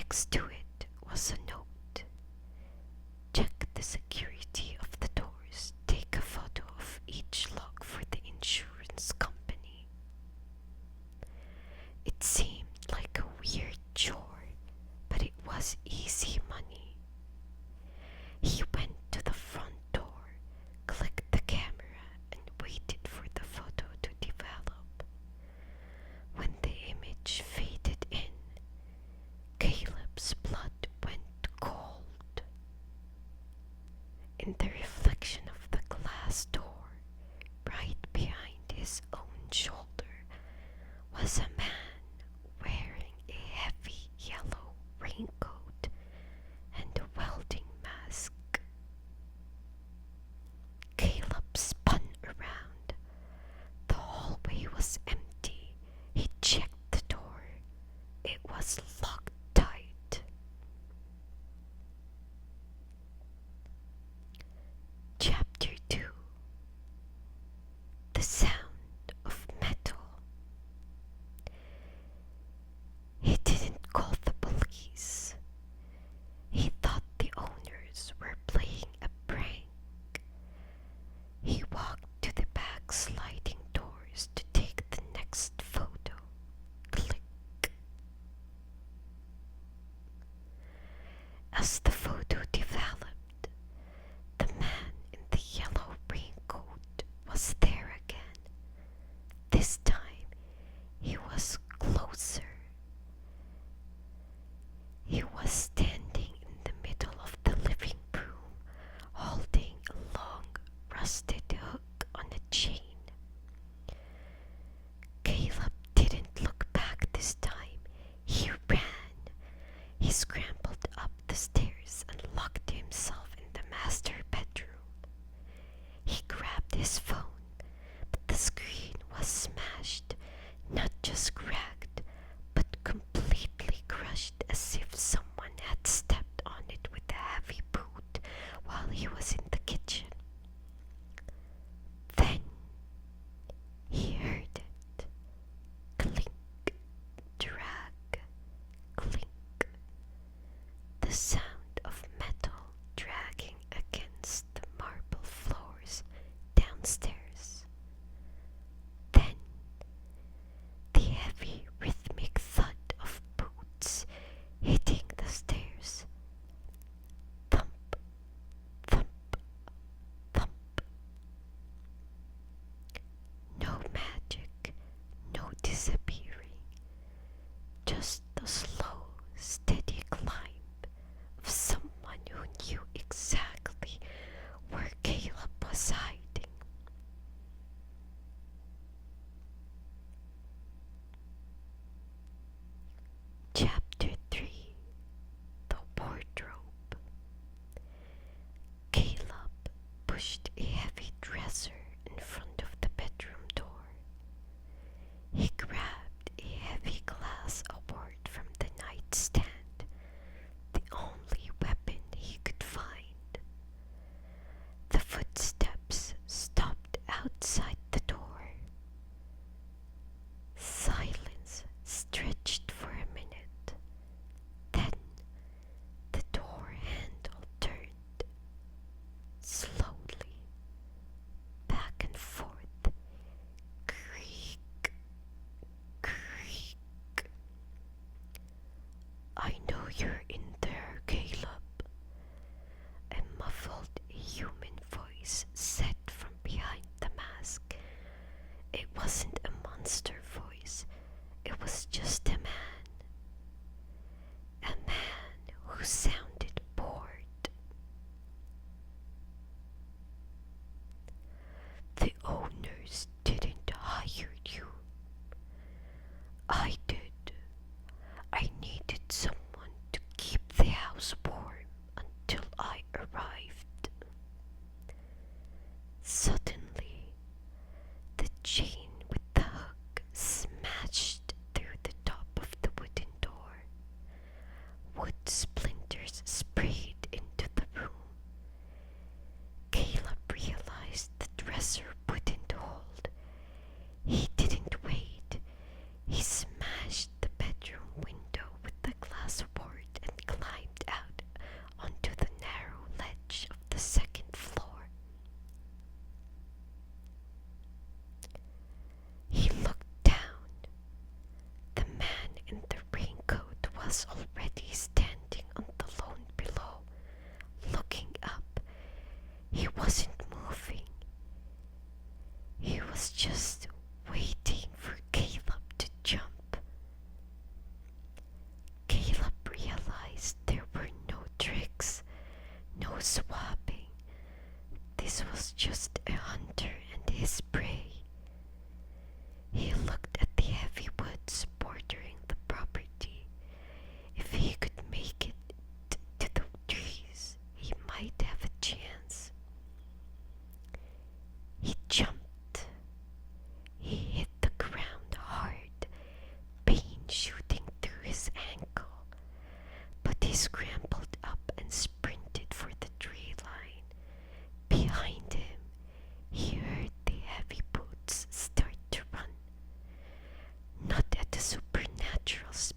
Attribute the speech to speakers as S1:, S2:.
S1: Next to it was a note. Check the security of the doors. Take a photo of each lock for the insurance company. It seemed like a weird chore, but it was easy money. He went to the front door, clicked the camera, and waited for the photo to develop. When the image faded in, Caleb's blood went cold. In the reflection of the glass door, right behind his own shoulder, was a man wearing a heavy yellow raincoat and a welding mask. Caleb spun around. The hallway was empty. He checked the door. It was locked tight. Chapter 2. The Sound of Metal. He didn't call the police. He thought the owners were playing a prank. He walked to the back sliding doors to take the next photo. Click. As the photo developed, the man in the yellow raincoat was there again. This time, he was closer. He was standing in the middle of the living room, holding a long, rusted hook on a chain. Caleb didn't look back this time. He ran. He scrambled up the stairs and locked himself in the master bedroom. He grabbed his phone, but the screen was smashed, not just cracked, but completely crushed, as if someone had stepped on it with a heavy boot while he was in the kitchen. Then he heard it. Clink, drag, clink. The sound of metal dragging against the marble floors downstairs. Then the heavy rhythmic thud of boots hitting the stairs. Thump, thump, thump. No magic, no disappearing, just the slow, steady climb of someone who knew exactly where Caleb was hiding. Chapter 3. The Wardrobe. Caleb pushed a heavy dresser in front of the bedroom door. He grabbed a heavy glass award from the nightstand, the only weapon he could find. The footsteps stopped outside the door. Silence stretched for a minute. Then the door handle turned slowly, back and forth. Creak, creak. I know you're in there, Caleb. A muffled human voice said from behind the mask. It wasn't a monster voice. It was just a man. A man who sounded bored. The owners didn't hire you. I did. I needed someone to keep the house warm until I arrived. Suddenly, the chain with the hook smashed through the top of the wooden door. Wood splinters sprayed into the room. Caleb realized the dresser wouldn't hold. He didn't wait. He smashed was already standing on the lawn below, looking up. He wasn't moving. He was just waiting for Caleb to jump. Caleb realized there were no tricks, no swapping. This was just a hunter and his prey. He looked at the heavy woods bordering the property. If he could make it to the trees, he might have a chance. He jumped. He hit the ground hard, pain shooting through his ankle. But he scrambled up and sprinted for the tree line. Behind him, he heard the heavy boots start to run. Not at a supernatural speed,